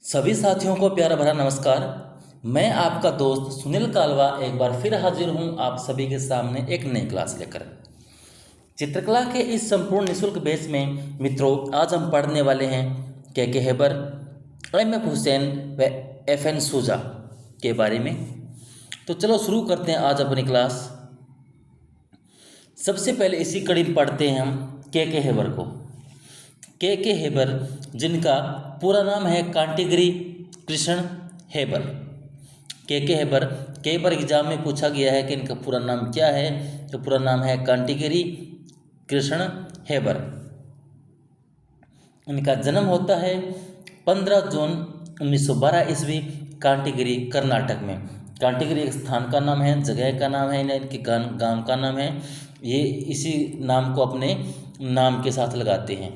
सभी साथियों को प्यारा भरा नमस्कार। मैं आपका दोस्त सुनील कालवा एक बार फिर हाजिर हूं आप सभी के सामने एक नई क्लास लेकर। चित्रकला के इस संपूर्ण निःशुल्क बैच में मित्रों आज हम पढ़ने वाले हैं के हेबर, एम.एफ. हुसैन व एफ.एन. सूजा के बारे में। तो चलो शुरू करते हैं आज अपनी क्लास। सबसे पहले इसी कड़ी में पढ़ते हैं हम के हेबर को। के हेबर, जिनका पूरा नाम है कांटीगिरी कृष्ण हेबर। के हेबर कई बार एग्जाम में पूछा गया है कि इनका पूरा नाम क्या है। तो पूरा नाम है कांटीगिरी कृष्ण हेबर। इनका जन्म होता है 15 जून 1912 ईस्वी, कांटीगिरी कर्नाटक में। कांटीगिरी एक स्थान का नाम है, जगह का नाम है, इनके गांव का नाम है। ये इसी नाम को अपने नाम के साथ लगाते हैं।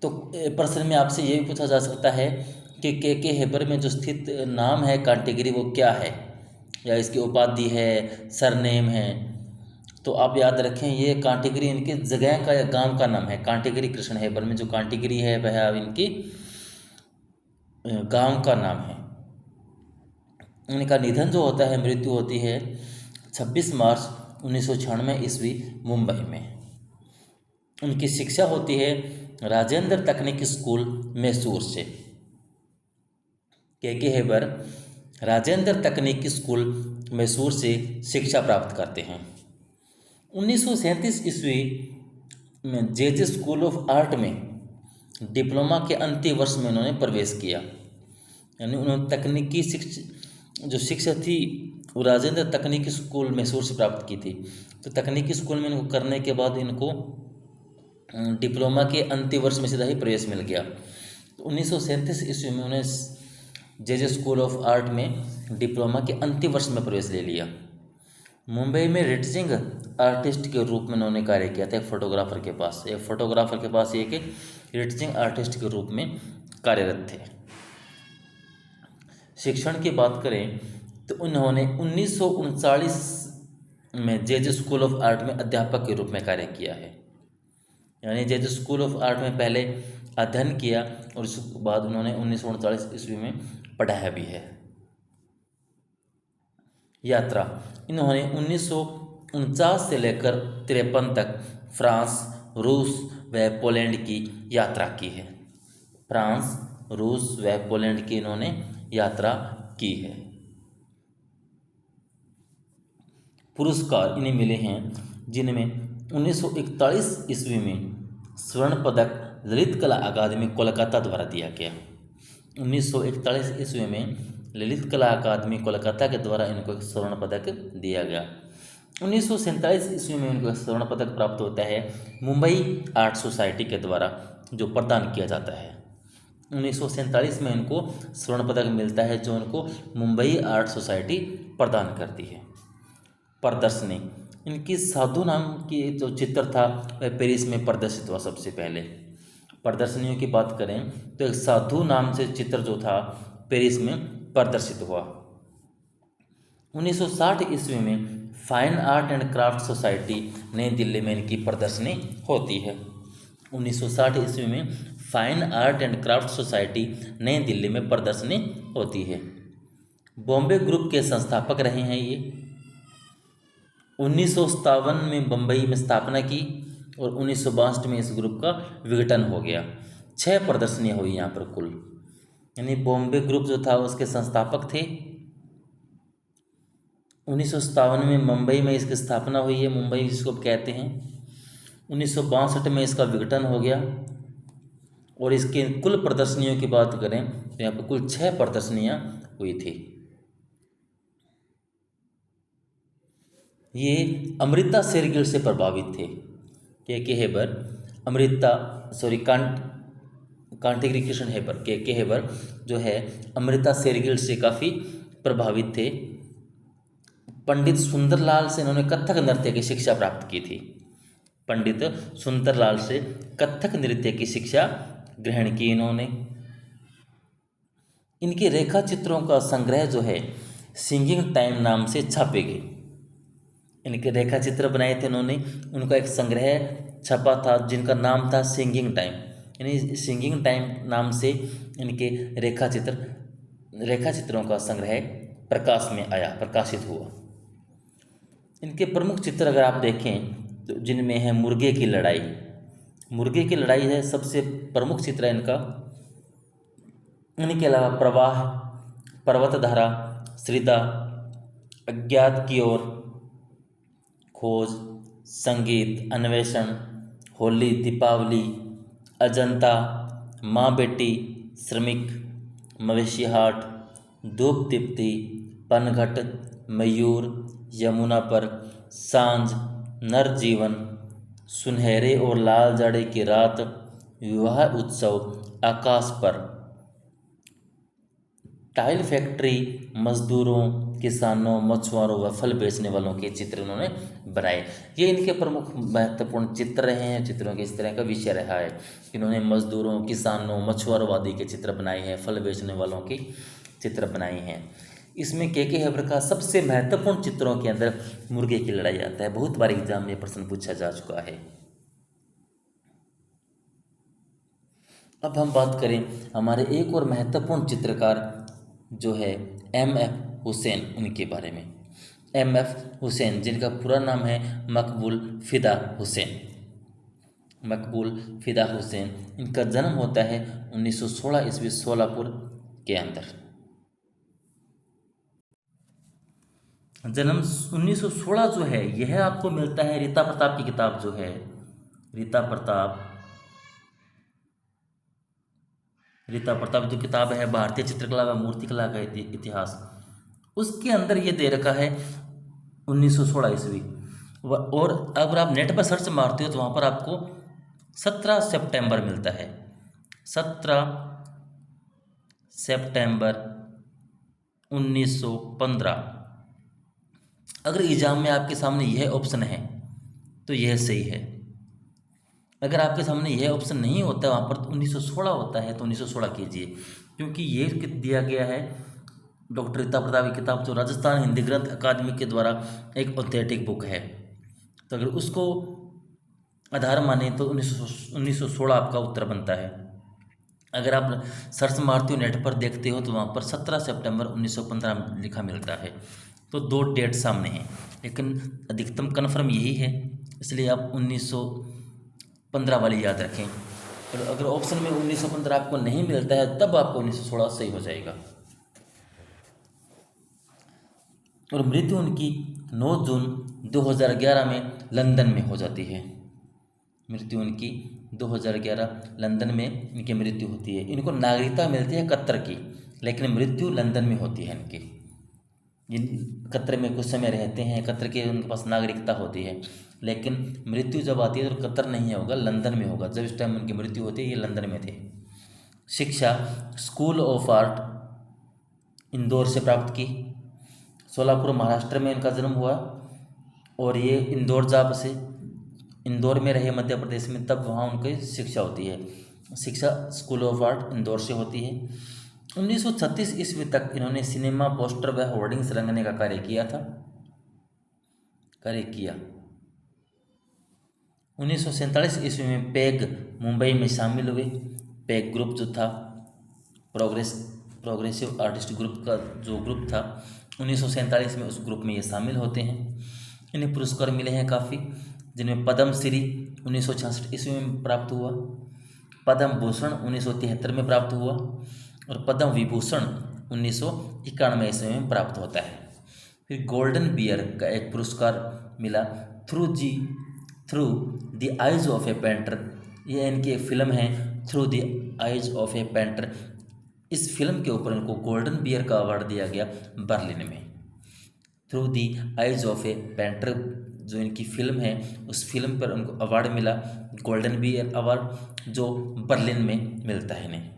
तो प्रश्न में आपसे ये भी पूछा जा सकता है कि के हेबर में जो स्थित नाम है कांटीगिरी वो क्या है, या इसकी उपाधि है, सरनेम है। तो आप याद रखें ये कांटीगिरी इनकी जगह का या गांव का नाम है। कांटीगिरी कृष्ण हेबर में जो कांटीगिरी है वह इनकी गांव का नाम है। इनका निधन जो होता है, मृत्यु होती है 26 मार्च 1996 ईस्वी, मुंबई में। उनकी शिक्षा होती है राजेंद्र तकनीकी स्कूल मैसूर से। के हेबर राजेंद्र तकनीकी स्कूल मैसूर से शिक्षा प्राप्त करते हैं। 1937 ईस्वी में जे स्कूल ऑफ आर्ट में डिप्लोमा के अंतिम वर्ष में उन्होंने प्रवेश किया। यानी उन्होंने तकनीकी शिक्षा थी वो राजेंद्र तकनीकी स्कूल मैसूर से प्राप्त की थी। तो तकनीकी स्कूल में इनको करने के बाद इनको डिप्लोमा के अंतिम वर्ष में सीधा ही प्रवेश मिल गया। तो 1937 ईस्वी में उन्हें जे स्कूल ऑफ आर्ट में डिप्लोमा के अंतिम वर्ष में प्रवेश ले लिया। मुंबई में रिटचिंग आर्टिस्ट के रूप में उन्होंने कार्य किया था। एक फोटोग्राफर के पास एक रिटचिंग आर्टिस्ट के रूप में कार्यरत थे। शिक्षण की बात करें तो उन्होंने 1939 में जे स्कूल ऑफ आर्ट में अध्यापक के रूप में कार्य किया है। यानी जे स्कूल ऑफ आर्ट में पहले अध्ययन किया और उसके बाद उन्होंने 1939 ईस्वी में पढ़ाया भी है। यात्रा, इन्होंने 1949 से लेकर 53 तक फ्रांस, रूस व पोलैंड की यात्रा की है। फ्रांस, रूस व पोलैंड की इन्होंने यात्रा की है। पुरस्कार इन्हें मिले हैं जिनमें 1941 ईस्वी में स्वर्ण पदक ललित कला अकादमी कोलकाता द्वारा दिया गया। 1941 ईस्वी में ललित कला अकादमी कोलकाता के द्वारा इनको एक स्वर्ण पदक दिया गया। 1947 ईस्वी में इनको स्वर्ण पदक प्राप्त होता है मुंबई आर्ट सोसाइटी के द्वारा, जो प्रदान किया जाता है। 1947 में इनको स्वर्ण पदक मिलता है जो इनको मुंबई आर्ट सोसाइटी प्रदान करती है। प्रदर्शनी, इनकी साधु नाम की जो चित्र था वह पेरिस में प्रदर्शित हुआ सबसे पहले। प्रदर्शनियों की बात करें तो एक साधु नाम से चित्र जो था पेरिस में प्रदर्शित हुआ। 1960 ईस्वी में fine art and craft society नई दिल्ली में इनकी प्रदर्शनी होती है। 1960 ईस्वी में fine art and craft society नई दिल्ली में प्रदर्शनी होती है। बॉम्बे ग्रुप के संस्थापक रहे हैं ये। 1957 में बम्बई में स्थापना की और 1962 में इस ग्रुप का विघटन हो गया। 6 प्रदर्शनियाँ हुई यहाँ पर कुल। यानी बॉम्बे ग्रुप जो था उसके संस्थापक थे। 1957 में मुंबई में इसकी स्थापना हुई है, मुंबई जिसको कहते हैं। 1962 में इसका विघटन हो गया और इसके कुल प्रदर्शनियों की बात करें तो यहाँ पर कुल 6 प्रदर्शनियाँ हुई थी। ये अमृता शेरगिल से प्रभावित थे। के हेबर कांटीगिरी कृष्ण हेबर के हेबर जो है अमृता शेरगिल से काफ़ी प्रभावित थे। पंडित सुंदरलाल से इन्होंने कथक नृत्य की शिक्षा प्राप्त की थी। पंडित सुंदरलाल से कथक नृत्य की शिक्षा ग्रहण की इन्होंने। इनके रेखा चित्रों का संग्रह जो है सिंगिंग टाइम नाम से छापे गए। इनके रेखा चित्र बनाए थे उन्होंने, उनका एक संग्रह छपा था जिनका नाम था सिंगिंग टाइम। यानी सिंगिंग टाइम नाम से इनके रेखाचित्रों का संग्रह प्रकाश में आया, प्रकाशित हुआ। इनके प्रमुख चित्र अगर आप देखें तो जिनमें है मुर्गे की लड़ाई। मुर्गे की लड़ाई है सबसे प्रमुख चित्र है इनका। इनके अलावा प्रवाह, पर्वतधारा, श्रीदा, अज्ञात की ओर, खोज, संगीत, अन्वेषण, होली, दीपावली, अजंता, माँ बेटी, श्रमिक, मवेशी हाट, धूप दीप्ति, पनघट, मयूर, यमुना पर, सांझ, नरजीवन, सुनहरे और लाल जाड़े की रात, विवाह उत्सव, आकाश पर, टाइल फैक्ट्री, मजदूरों, किसानों, मछुआरों व फल बेचने वालों के चित्र उन्होंने बनाए। ये इनके प्रमुख महत्वपूर्ण चित्र रहे हैं। चित्रों के इस तरह का विषय रहा है। इन्होंने मजदूरों, किसानों, मछुआरों के चित्र बनाए हैं, फल बेचने वालों के चित्र बनाए हैं। इसमें के हैबर का सबसे महत्वपूर्ण चित्रों के अंदर मुर्गे की लड़ाई आता है। बहुत बार एग्जाम में प्रश्न पूछा जा चुका है। अब हम बात करें हमारे एक और महत्वपूर्ण चित्रकार जो है M.F. हुसैन, उनके बारे में। M.F. हुसैन, जिनका पूरा नाम है मकबूल फिदा हुसैन। मकबूल फिदा हुसैन, इनका जन्म होता है 1916 ईस्वी सोलापुर के अंदर। जन्म 1916 जो है यह आपको मिलता है रीता प्रताप की किताब जो है रीता प्रताप जो किताब है भारतीय चित्रकला व मूर्तिकला का इतिहास, उसके अंदर ये दे रखा है 1916 ईस्वी। और अगर आप नेट पर सर्च मारते हो तो वहाँ पर आपको 17 सितंबर मिलता है, 17 सितंबर 1915। अगर एग्जाम में आपके सामने यह ऑप्शन है तो यह सही है। अगर आपके सामने यह ऑप्शन नहीं होता वहाँ पर 1916 होता है तो 1916 कीजिए, क्योंकि ये दिया गया है डॉक्टर रीता प्रताप की किताब जो राजस्थान हिंदी ग्रंथ अकादमी के द्वारा एक ऑथेंटिक बुक है। तो अगर उसको आधार माने तो 1916 आपका उत्तर बनता है। अगर आप सर्च मारते हो नेट पर देखते हो तो वहाँ पर 17 सितंबर 1915 लिखा मिलता है। तो 2 डेट सामने हैं, लेकिन अधिकतम कन्फर्म यही है, इसलिए आप 1915 वाली याद रखें। और अगर ऑप्शन में 1915 आपको नहीं मिलता है तब आपको 1916 सही हो जाएगा। और मृत्यु उनकी 9 जून 2011 में लंदन में हो जाती है। मृत्यु उनकी 2011 लंदन में इनकी मृत्यु होती है। इनको नागरिकता मिलती है कतर की, लेकिन मृत्यु लंदन में होती है इनकी। कतर में कुछ समय रहते हैं, कतर के उनके पास नागरिकता होती है, लेकिन मृत्यु जब आती है तो कतर नहीं होगा, लंदन में होगा। जब इस टाइम उनकी मृत्यु होती है ये लंदन में थे। शिक्षा स्कूल ऑफ आर्ट इंदौर से प्राप्त की। सोलापुर महाराष्ट्र में इनका जन्म हुआ और ये इंदौर में रहे मध्य प्रदेश में, तब वहाँ उनकी शिक्षा होती है। शिक्षा स्कूल ऑफ आर्ट इंदौर से होती है। 1936 ईस्वी तक इन्होंने सिनेमा, पोस्टर व होर्डिंग्स रंगने का कार्य किया। 1947 ईस्वी में पैग मुंबई में शामिल हुए। पैग ग्रुप जो था प्रोग्रेसिव आर्टिस्ट ग्रुप का जो ग्रुप था 1947 में, उस ग्रुप में ये शामिल होते हैं। इन्हें पुरस्कार मिले हैं काफ़ी, जिनमें पद्म श्री 1966 ईस्वी में प्राप्त हुआ, पद्म भूषण 1973 में प्राप्त हुआ और पद्म विभूषण 1991 ईस्वी में प्राप्त होता है। फिर गोल्डन बियर का एक पुरस्कार मिला through the eyes of A painter. ये इनकी एक फिल्म है through the eyes of A painter. इस फिल्म के ऊपर इनको गोल्डन बियर का अवार्ड दिया गया बर्लिन में। Through the eyes of A painter जो इनकी फिल्म है, उस फिल्म पर उनको अवार्ड मिला, गोल्डन बियर अवार्ड, जो बर्लिन में मिलता है इन्हें।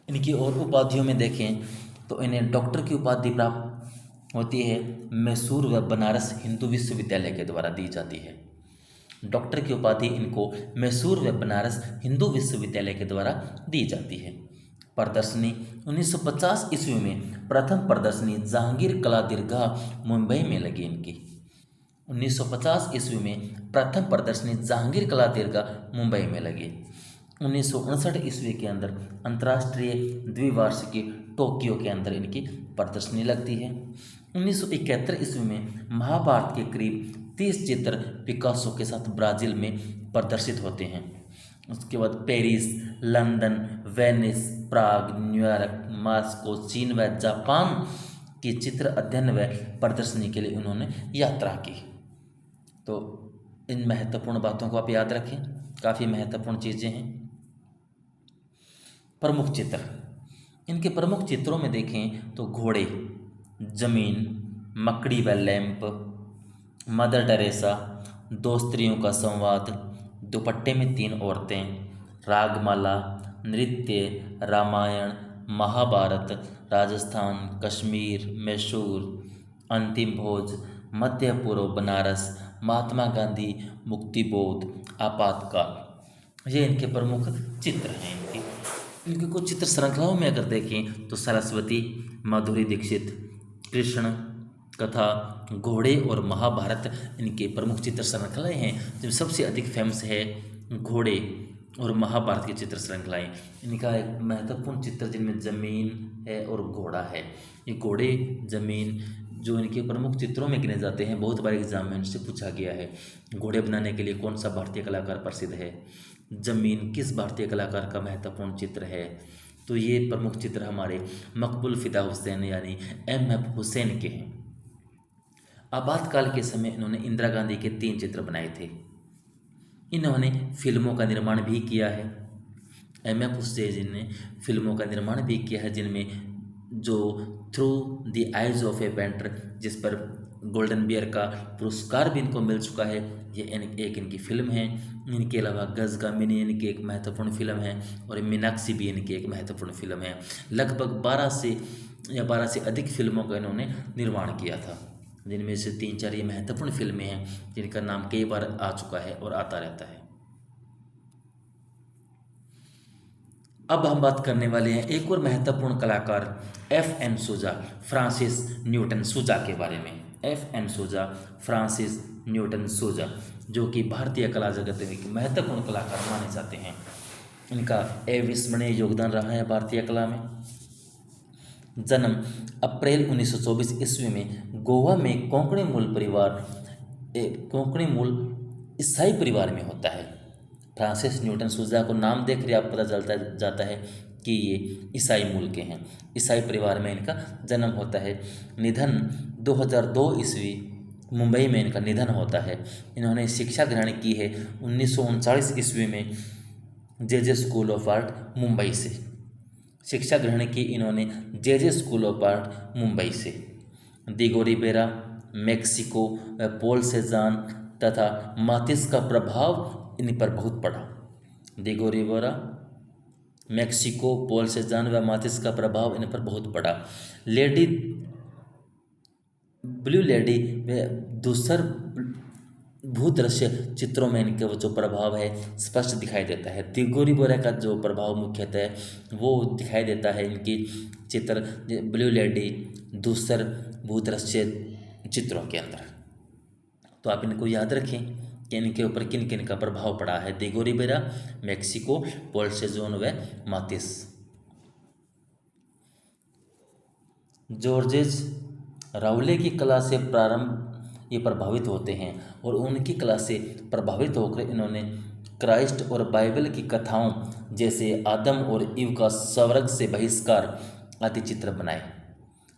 इनकी और उपाधियों में देखें तो इन्हें डॉक्टर की उपाधि प्राप्त होती है, मैसूर व बनारस हिंदू विश्वविद्यालय के द्वारा दी जाती है। डॉक्टर की उपाधि इनको मैसूर व बनारस हिंदू विश्वविद्यालय के द्वारा दी जाती है। प्रदर्शनी 1950 ईस्वी में प्रथम प्रदर्शनी जहांगीर कला दीर्घा मुंबई में लगी इनकी। 1950 ईस्वी में प्रथम प्रदर्शनी जहांगीर कला दीर्घा मुंबई में लगी। 1959 ईस्वी के अंदर अंतर्राष्ट्रीय द्विवार्षिकी टोक्यो के अंदर इनकी प्रदर्शनी लगती है। 1971 ईस्वी में महाभारत के करीब 30 चित्र पिकासो के साथ ब्राज़ील में प्रदर्शित होते हैं। उसके बाद पेरिस, लंदन, वेनिस, प्राग, न्यूयॉर्क, मॉस्को, चीन व जापान की चित्र अध्ययन व प्रदर्शनी के लिए उन्होंने यात्रा की। तो इन महत्वपूर्ण बातों को आप याद रखें, काफ़ी महत्वपूर्ण चीज़ें हैं। प्रमुख चित्र, इनके प्रमुख चित्रों में देखें तो घोड़े, जमीन, मकड़ी व लैंप, मदर टेरेसा, दो स्त्रियों का संवाद, दुपट्टे में 3 औरतें, रागमाला, नृत्य, रामायण, महाभारत, राजस्थान, कश्मीर, मैसूर, अंतिम भोज, मध्य पूर्व, बनारस, महात्मा गांधी, मुक्तिबोध, आपातकाल। ये इनके प्रमुख चित्र हैं। इनके कुछ चित्र श्रृंखलाओं में अगर देखें तो सरस्वती, माधुरी दीक्षित, कृष्ण कथा, घोड़े और महाभारत इनके प्रमुख चित्र श्रृंखलाएँ हैं। जिनमें सबसे अधिक फेमस है घोड़े और महाभारत की चित्र श्रृंखलाएँ। इनका एक महत्वपूर्ण चित्र जिनमें जमीन है और घोड़ा है। ये घोड़े, जमीन जो इनके प्रमुख चित्रों में गिने जाते हैं। बहुत बार एग्जाम में इनसे पूछा गया है, घोड़े बनाने के लिए कौन सा भारतीय कलाकार प्रसिद्ध है, जमीन किस भारतीय कलाकार का महत्वपूर्ण चित्र है। तो ये प्रमुख चित्र हमारे मकबूल फिदा हुसैन यानी M.F. हुसैन के हैं। आपातकाल के समय इन्होंने इंदिरा गांधी के 3 चित्र बनाए थे। इन्होंने फिल्मों का निर्माण भी किया है। M.F. हुसैन ने फिल्मों का निर्माण भी किया है, जिनमें जो through the eyes of A painter, जिस पर गोल्डन बियर का पुरस्कार भी इनको मिल चुका है, ये एक इनकी फिल्म है। इनके अलावा गजगामिनी इनकी एक महत्वपूर्ण फिल्म है और मीनाक्षी भी इनकी एक महत्वपूर्ण फिल्म है। लगभग 12 से अधिक फिल्मों का इन्होंने निर्माण किया था, जिनमें से 3-4 ये महत्वपूर्ण फिल्में हैं जिनका नाम कई बार आ चुका है और आता रहता है। अब हम बात करने वाले हैं एक और महत्वपूर्ण कलाकार F.N. सूजा, फ्रांसिस न्यूटन सूजा के बारे में। F.N. सूजा, फ्रांसिस न्यूटन सूजा, जो कि भारतीय कला जगत में एक महत्वपूर्ण कलाकार माने जाते हैं। इनका अविस्मरणीय योगदान रहा है भारतीय कला में। जन्म अप्रैल 1924 ईस्वी में गोवा में कोंकणी मूल ईसाई परिवार में होता है। फ्रांसिस न्यूटन सूजा को नाम देख कर आप पता चलता जाता है कि ये ईसाई मूल के हैं। ईसाई परिवार में इनका जन्म होता है। निधन 2002 ईस्वी मुंबई में इनका निधन होता है। इन्होंने शिक्षा ग्रहण की है 1939 ईस्वी में जे स्कूल ऑफ आर्ट मुंबई से। शिक्षा ग्रहण की इन्होंने जे स्कूल ऑफ आर्ट मुंबई से। दिगो रिवेरा, मेक्सिको व पॉल सेजान तथा मातिस का प्रभाव इन पर बहुत पड़ा। दिगो रिवेरा, मेक्सिको, पॉल सेजान व मातिस का प्रभाव इन पर बहुत पड़ा। ब्लू लेडी व दूसर भूदृश्य चित्रों में इनके वो जो प्रभाव है स्पष्ट दिखाई देता है। दिगो रिवेरा का जो प्रभाव मुख्यतः वो दिखाई देता है इनकी चित्र ब्लू लेडी, दूसर भूदृश्य चित्रों के अंदर। तो आप इनको याद रखें कि इनके ऊपर किन किन का प्रभाव पड़ा है। दिगो रिवेरा, मेक्सिको, पॉल सेजोन व मातिस। जॉर्जेस राउले की कला से ये प्रभावित होते हैं और उनकी कला से प्रभावित होकर इन्होंने क्राइस्ट और बाइबल की कथाओं जैसे आदम और ईव का स्वर्ग से बहिष्कार आदि चित्र बनाए।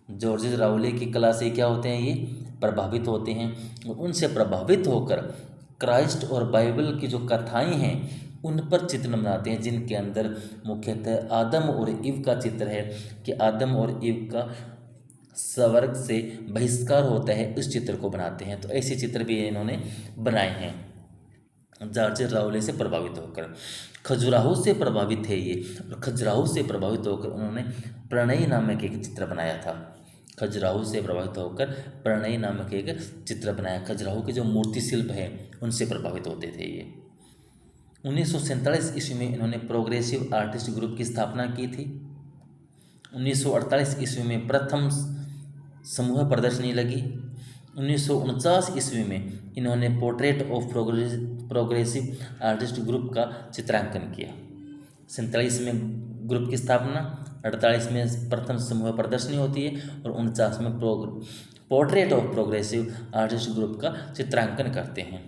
जॉर्जेस राउले की कला से क्या होते हैं, ये प्रभावित होते हैं और उनसे प्रभावित होकर क्राइस्ट और बाइबल की जो कथाएं हैं उन पर चित्र बनाते हैं, जिनके अंदर मुख्यतः आदम और ईव का चित्र है कि आदम और ईव का स्वर्ग से बहिष्कार होता है, इस चित्र को बनाते हैं। तो ऐसे चित्र भी इन्होंने बनाए हैं जॉर्जेस राउले से प्रभावित होकर। खजुराहो से प्रभावित है ये, और खजुराहो से प्रभावित होकर उन्होंने प्रणय नामक एक चित्र बनाया था। खजुराहो से प्रभावित होकर प्रणय नामक एक चित्र बनाया। खजुराहो के जो मूर्ति शिल्प है उनसे प्रभावित होते थे ये। 1947 ईस्वी में इन्होंने प्रोग्रेसिव आर्टिस्ट ग्रुप की स्थापना की थी। 1948 ईस्वी में प्रथम समूह प्रदर्शनी लगी। 1949 ईस्वी में इन्होंने portrait of progressive artist group का चित्रांकन किया। 47 में ग्रुप की स्थापना, 48 में प्रथम समूह प्रदर्शनी होती है और 49 में portrait of progressive artist group का चित्रांकन करते हैं।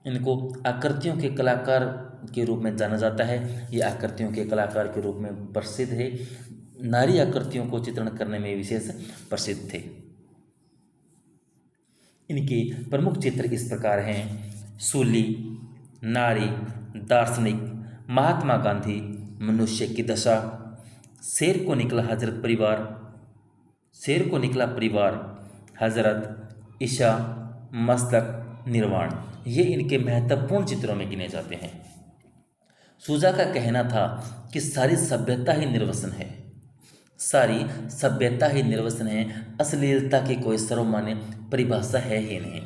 इनको आकृतियों के कलाकार के रूप में जाना जाता है। ये आकृतियों के कलाकार के रूप में प्रसिद्ध है। नारी आकृतियों को चित्रण करने में विशेष प्रसिद्ध थे। इनके प्रमुख चित्र इस प्रकार हैं: सूली, नारी, दार्शनिक, महात्मा गांधी, मनुष्य की दशा, शेर को निकला परिवार, हजरत, ईशा, मस्तक, निर्वाण, ये इनके महत्वपूर्ण चित्रों में गिने जाते हैं। सूजा का कहना था कि सारी सभ्यता ही निर्वसन है, अश्लीलता की कोई सर्वमान्य परिभाषा है ही नहीं।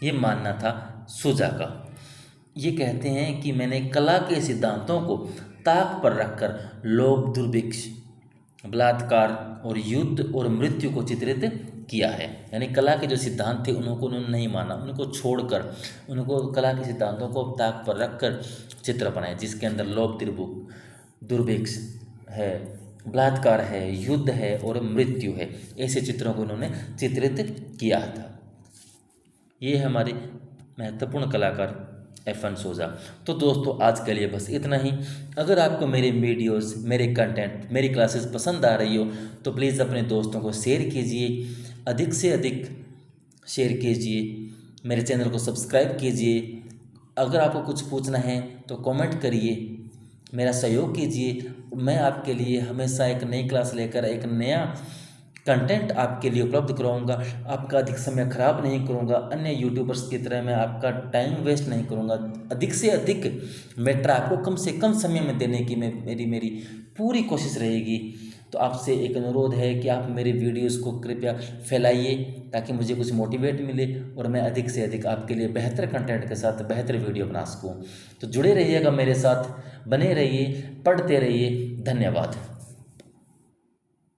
ये मानना था सूजा का। ये कहते हैं कि मैंने कला के सिद्धांतों को ताक पर रखकर लोभ, दुर्भिक्ष, बलात्कार और युद्ध और मृत्यु को चित्रित किया है। यानी कला के जो सिद्धांत थे उन्होंने नहीं माना, उनको छोड़कर उनको कला के सिद्धांतों को ताक पर रखकर चित्र बनाए, जिसके अंदर लोभ, दुर्भिक्ष है, बलात्कार है, युद्ध है और मृत्यु है। ऐसे चित्रों को उन्होंने चित्रित किया था। ये हमारे महत्वपूर्ण कलाकार एफ.एन. सूजा। तो दोस्तों आज के लिए बस इतना ही। अगर आपको मेरे वीडियोस, मेरे कंटेंट, मेरी क्लासेस पसंद आ रही हो तो प्लीज़ अपने दोस्तों को शेयर कीजिए, अधिक से अधिक शेयर कीजिए, मेरे चैनल को सब्सक्राइब कीजिए। अगर आपको कुछ पूछना है तो कमेंट करिए, मेरा सहयोग कीजिए। मैं आपके लिए हमेशा एक नई क्लास लेकर एक नया कंटेंट आपके लिए उपलब्ध कराऊंगा। आपका अधिक समय खराब नहीं करूंगा, अन्य यूट्यूबर्स की तरह मैं आपका टाइम वेस्ट नहीं करूंगा। अधिक से अधिक मैटर आपको कम से कम समय में देने की मेरी पूरी कोशिश रहेगी। तो आपसे एक अनुरोध है कि आप मेरे वीडियोस को कृपया फैलाइए ताकि मुझे कुछ मोटिवेट मिले और मैं अधिक से अधिक आपके लिए बेहतर कंटेंट के साथ बेहतर वीडियो बना सकूँ। तो जुड़े रहिएगा मेरे साथ, बने रहिए, पढ़ते रहिए। धन्यवाद।